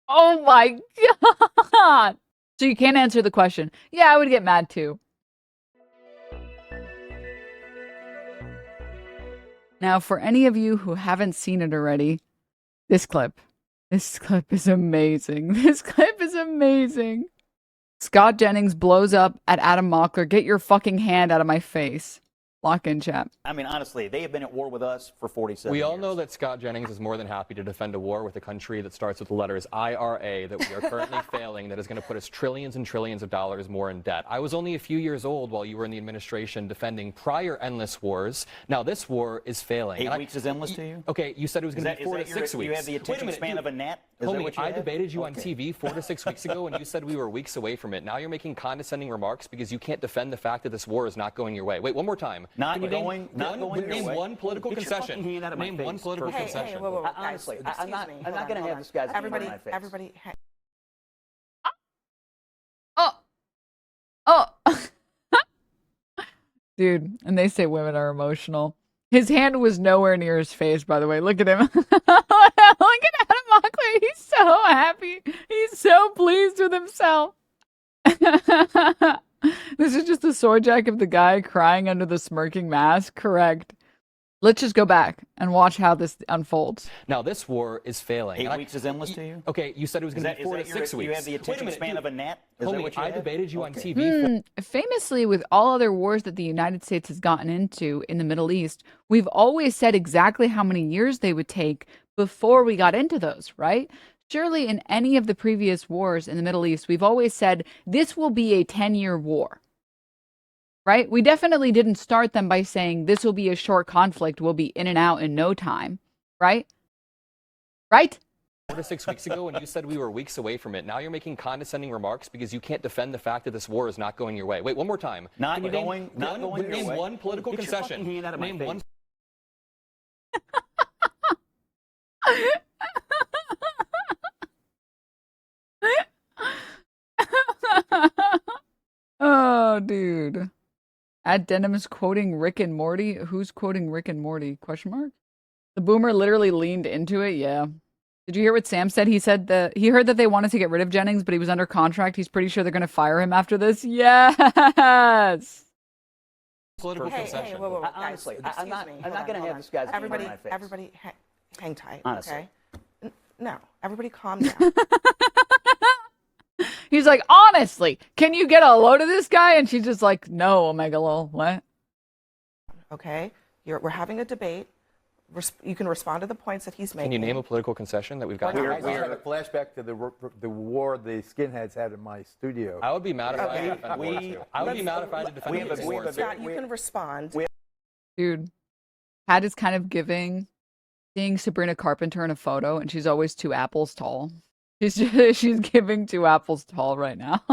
Oh my God. So you can't answer the question. Yeah, I would get mad too. Now, for any of you who haven't seen it already, this clip is amazing. This clip is amazing. Scott Jennings blows up at Adam Mockler. Get your fucking hand out of my face. Lock in, chat. I mean, honestly, they have been at war with us for 47 We years. all know that Scott Jennings is more than happy to defend a war with a country that starts with the letters IRA that we are currently failing, that is going to put us trillions and trillions of dollars more in debt. I was only a few years old while you were in the administration defending prior endless wars. Now this war is failing. 8 weeks is endless to you? Okay, you said it was going to be 4 to 6 weeks. You have the attention span of a gnat? Homie, I debated you on TV 4 to 6 weeks ago, and you said we were weeks away from it. Now you're making condescending remarks because you can't defend the fact that this war is not going your way. Wait, one more time. Name one political concession. Name one political concession. Hey, whoa, Honestly, guys, I'm not going to have this guy's hand in my face. Everybody. Oh. Dude, and they say women are emotional. His hand was nowhere near his face, by the way. Look at him. Look at Adam Mockler. He's so happy. He's so pleased with himself. This is just a sword jack of the guy crying under the smirking mask. Correct. Let's just go back and watch how this unfolds. Now, this war is failing. 8 weeks is endless to you? Okay, you said it was going to be 4 to 6 weeks. You have the attention span of a gnat? Homie, I debated you on TV. Famously, with all other wars that the United States has gotten into in the Middle East, we've always said exactly how many years they would take before we got into those, right? Surely in any of the previous wars in the Middle East, we've always said this will be a 10-year war, right? We definitely didn't start them by saying this will be a short conflict. We'll be in and out in no time, right? Right? 4 to 6 weeks ago, and you said we were weeks away from it. Now you're making condescending remarks because you can't defend the fact that this war is not going your way. Wait, one more time. Name one political concession. Name one. Oh, dude. At Denims quoting Rick and Morty. Who's quoting Rick and Morty? Question mark? The boomer literally leaned into it. Yeah. Did you hear what Sam said? He said that he heard that they wanted to get rid of Jennings, but he was under contract. He's pretty sure they're going to fire him after this. Yes. Political concession. Hey, whoa, Honestly, guys, I'm not going to have this guy's hand in my face. Everybody, hang tight. Honestly. Okay. No, everybody, calm down. He's like, honestly, can you get a load of this guy? And she's just like, no, Omega lol. What? Okay, we're having a debate. You can respond to the points that he's making. Can you name a political concession that we've got? We had a flashback to the war the skinheads had in my studio. I would be mad if I had to defend war too. I would be mad if I had to defend this war too. Scott, you can respond. Dude, Pat is kind of seeing Sabrina Carpenter in a photo, and she's always 2 apples tall. She's giving 2 apples tall right now.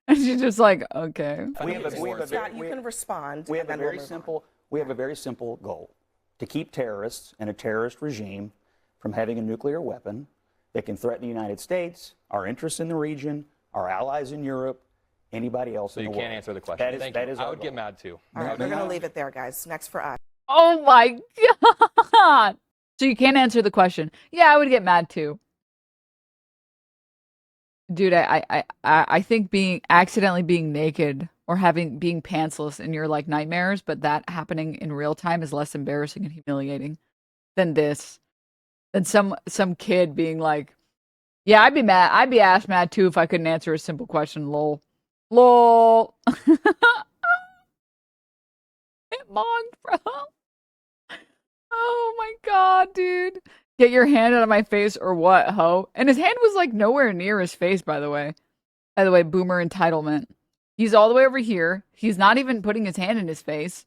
And she's just like, okay. Scott, you can respond. We have a very simple goal: to keep terrorists and a terrorist regime from having a nuclear weapon that can threaten the United States, our interests in the region, our allies in Europe, anybody else in the world. So you can't answer the question. That is I would get mad too. All right, we're going to leave it there, guys. Next for us. Oh my God. So you can't answer the question. Yeah, I would get mad too. Dude, I think accidentally being naked or being pantsless in your like nightmares, but that happening in real time is less embarrassing and humiliating than this. Than some kid being like, yeah, I'd be mad. I'd be ass mad too if I couldn't answer a simple question. Lol. Lol. Mogs, bro. Oh my God, dude. Get your hand out of my face or what, ho? And his hand was like nowhere near his face, by the way. By the way, boomer entitlement. He's all the way over here. He's not even putting his hand in his face.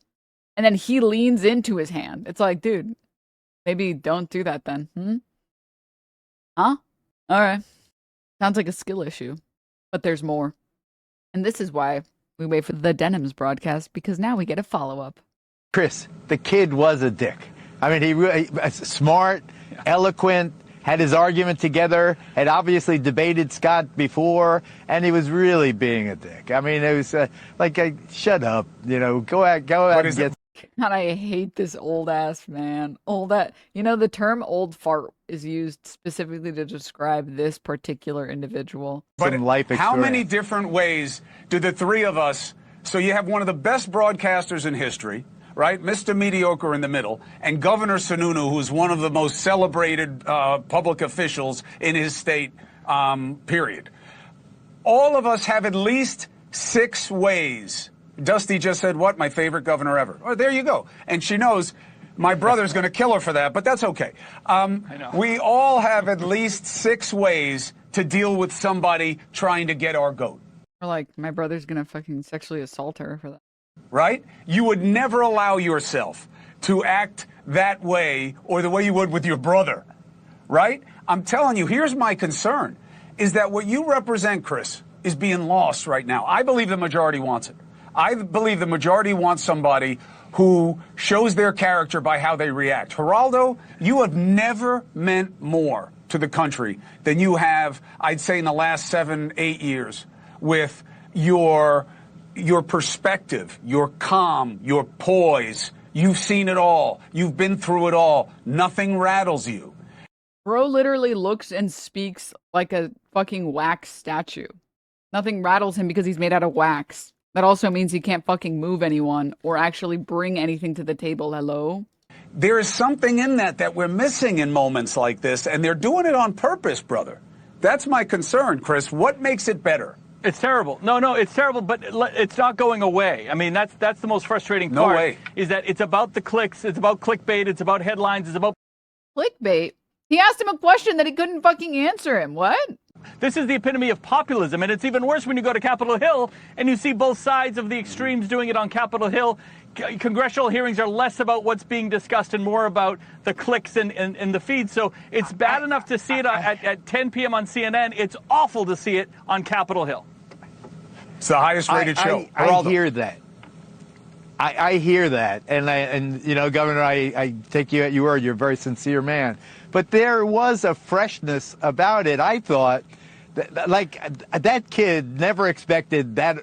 And then he leans into his hand. It's like, dude, maybe don't do that then. Huh? All right. Sounds like a skill issue. But there's more. And this is why we wait for the Denims broadcast, because now we get a follow-up. Chris, the kid was a dick. I mean, he really smart, eloquent, had his argument together, had obviously debated Scott before, and he was really being a dick. I mean, it was like, shut up, go out and get. God, I hate this old ass man. The term old fart is used specifically to describe this particular individual. But Some life how many experience. different ways do the three of us, so you have one of the best broadcasters in history, right? Mr. Mediocre in the middle, and Governor Sununu, who's one of the most celebrated public officials in his state, period. All of us have at least 6 ways. Dusty just said, what? My favorite governor ever. Oh, there you go. And she knows my brother's going to kill her for that, but that's okay. We all have at least 6 ways to deal with somebody trying to get our goat. Or like, my brother's gonna fucking sexually assault her for that. Right? You would never allow yourself to act that way or the way you would with your brother. Right? I'm telling you, here's my concern, is that what you represent, Chris, is being lost right now. I believe the majority wants it. I believe the majority wants somebody who shows their character by how they react. Geraldo, you have never meant more to the country than you have, I'd say, in the last 7, 8 years with your perspective, your calm, your poise. You've seen it all. You've been through it all. Nothing rattles you. Bro literally looks and speaks like a fucking wax statue. Nothing rattles him because he's made out of wax. That also means he can't fucking move anyone or actually bring anything to the table. Hello? There is something in that we're missing in moments like this, and they're doing it on purpose, brother. That's my concern, Chris. What makes it better? It's terrible. No, it's terrible, but it's not going away. I mean, that's the most frustrating No part. way. Is that it's about the clicks, it's about clickbait, it's about headlines, it's about... Clickbait? He asked him a question that he couldn't fucking answer him. What? This is the epitome of populism, and it's even worse when you go to Capitol Hill and you see both sides of the extremes doing it on Capitol Hill. Congressional hearings are less about what's being discussed and more about the clicks and the feed. So it's bad enough to see it at 10 p.m. on CNN. It's awful to see it on Capitol Hill. It's the highest rated show. I hear that. I hear that, and you know, Governor, I take you at your word. You're a very sincere man, but there was a freshness about it. I thought, that kid never expected that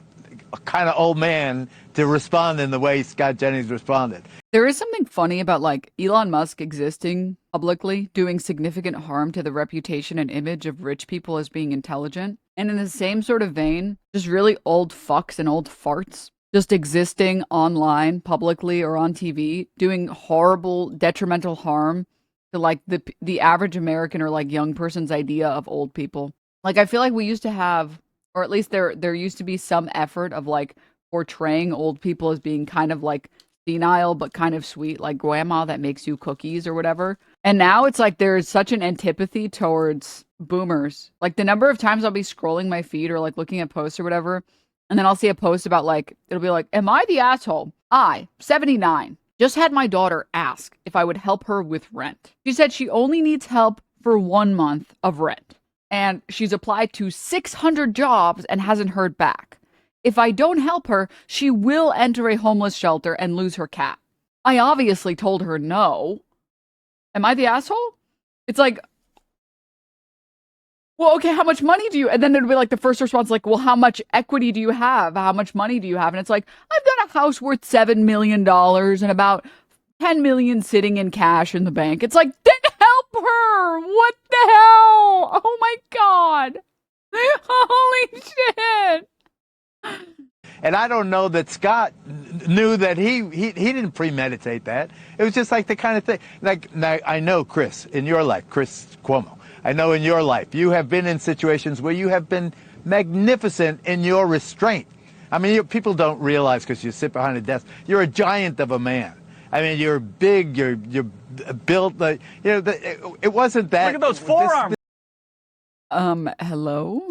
kind of old man to respond in the way Scott Jennings responded. There is something funny about like Elon Musk existing publicly, doing significant harm to the reputation and image of rich people as being intelligent. And in the same sort of vein, just really old fucks and old farts just existing online publicly or on TV, doing horrible, detrimental harm to like the average American or like young person's idea of old people. Like, I feel like we used to have, or at least there used to be some effort of like portraying old people as being kind of like senile but kind of sweet, like grandma that makes you cookies or whatever. And now it's like there's such an antipathy towards boomers. Like, the number of times I'll be scrolling my feed or like looking at posts or whatever, and then I'll see a post about like, it'll be like, am I the asshole? I, 79, just had my daughter ask if I would help her with rent. She said she only needs help for 1 month of rent. And she's applied to 600 jobs and hasn't heard back. If I don't help her, she will enter a homeless shelter and lose her cat. I obviously told her no. Am I the asshole? It's like, well, okay, how much money do you? And then it'll be like the first response, like, well, how much equity do you have? How much money do you have? And it's like, I've got a house worth $7 million and about $10 million sitting in cash in the bank. It's like, then help her. What the hell? Oh my God. Holy shit. And I don't know that Scott knew that he didn't premeditate that. It was just like the kind of thing. Like, now, I know, Chris, in your life, Chris Cuomo, I know in your life, you have been in situations where you have been magnificent in your restraint. I mean, people don't realize because you sit behind a desk, you're a giant of a man. I mean, you're big, you're built, you know, it wasn't that. Look at those forearms. Hello?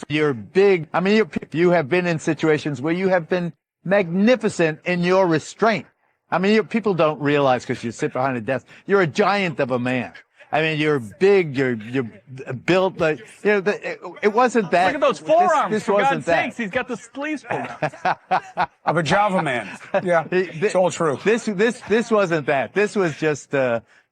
You're big. I mean, you have been in situations where you have been magnificent in your restraint. I mean, people don't realize because you sit behind a desk, you're a giant of a man. I mean, you're big, you're built, you know, it wasn't that. Look at those forearms, this for wasn't God's sakes. He's got the sleeves pulled out. Of a Java man. Yeah, it's all true. This wasn't that. This was just,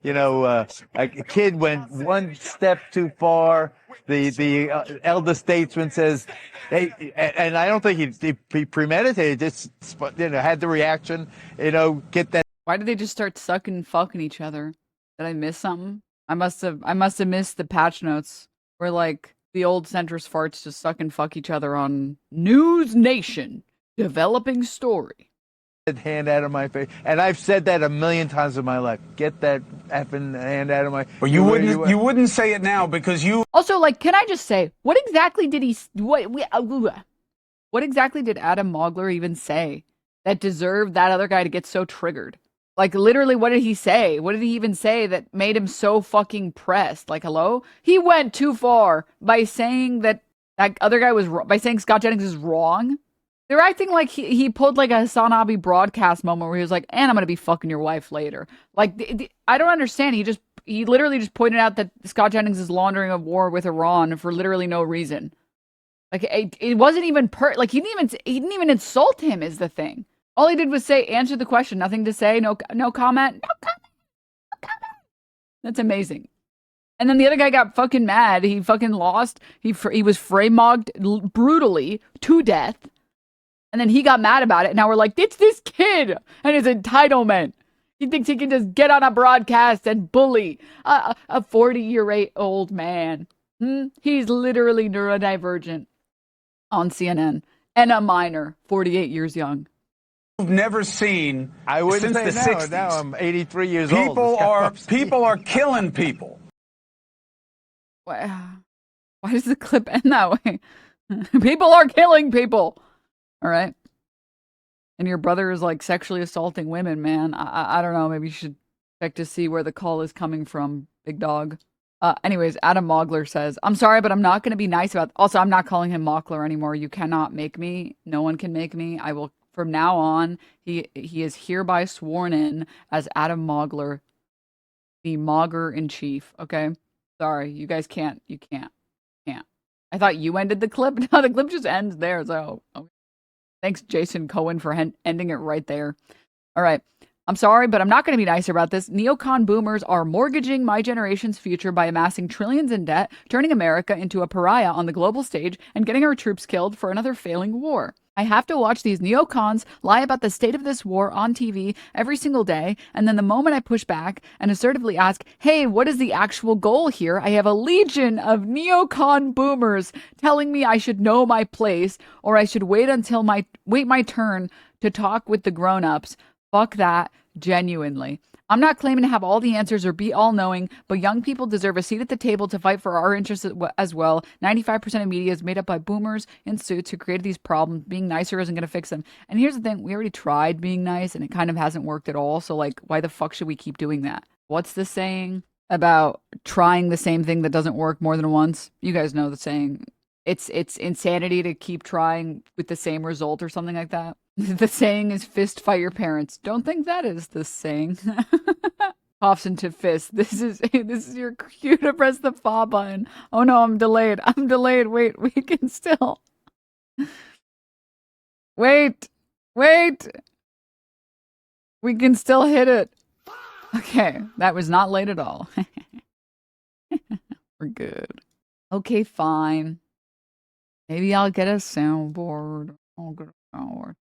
a kid went one step too far. The elder statesman says, "Hey," and I don't think he premeditated. Just had the reaction. Get that. Why did they just start sucking and fucking each other? Did I miss something? I must have missed the patch notes where like the old centrist farts just suck and fuck each other on News Nation developing story. Hand out of my face, and I've said that a million times in my life. Get that effing hand out of my. But you wouldn't say it now because you. Also, like, can I just say, what exactly did what exactly did Adam Mockler even say that deserved that other guy to get so triggered? Like, literally, what did he say? What did he even say that made him so fucking pressed? Like, hello? He went too far by saying that other guy was by saying Scott Jennings is wrong. They're acting like he pulled like a Hassan Abi broadcast moment where he was like, and I'm going to be fucking your wife later. Like, I don't understand. He literally just pointed out that Scott Jennings is laundering a war with Iran for literally no reason. Like, it wasn't even he didn't even insult him is the thing. All he did was say, answer the question, nothing to say, no comment, no comment. That's amazing. And then the other guy got fucking mad. He fucking lost. He was frame-mogged brutally to death. And then he got mad about it. And now we're like, it's this kid and his entitlement. He thinks he can just get on a broadcast and bully a 40-year-old man. He's literally neurodivergent on CNN. And a minor, 48 years young. You've never seen I wouldn't since say the 60s. Now I'm 83 years old. People are killing people. Why does the clip end that way? People are killing people. All right. And your brother is like sexually assaulting women, man. I don't know. Maybe you should check to see where the call is coming from, big dog. Anyways, Adam Mockler says, I'm sorry, but I'm not going to be nice about. Also, I'm not calling him Mockler anymore. You cannot make me. No one can make me. I will, from now on, he is hereby sworn in as Adam Mockler, the Mogger in chief. Okay. Sorry. You guys can't. You can't. I thought you ended the clip. No, the clip just ends there. So, okay. Thanks, Jason Cohen, for ending it right there. All right. I'm sorry, but I'm not going to be nicer about this. Neocon boomers are mortgaging my generation's future by amassing trillions in debt, turning America into a pariah on the global stage, and getting our troops killed for another failing war. I have to watch these neocons lie about the state of this war on TV every single day, and then the moment I push back and assertively ask, hey, what is the actual goal here? I have a legion of neocon boomers telling me I should know my place, or I should wait my turn to talk with the grown-ups. Fuck that, genuinely. I'm not claiming to have all the answers or be all-knowing, but young people deserve a seat at the table to fight for our interests as well. 95% of media is made up by boomers in suits who created these problems. Being nicer isn't going to fix them. And here's the thing. We already tried being nice, and it kind of hasn't worked at all. So, like, why the fuck should we keep doing that? What's the saying about trying the same thing that doesn't work more than once? You guys know the saying. It's insanity to keep trying with the same result or something like that. The saying is fist fight your parents. Don't think that is the saying. Coughs into fist. This is your cue to press the fa button. Oh no, I'm delayed. Wait, we can still. Wait. We can still hit it. Okay, that was not late at all. We're good. Okay, fine. Maybe I'll get a soundboard. I'll get a soundboard.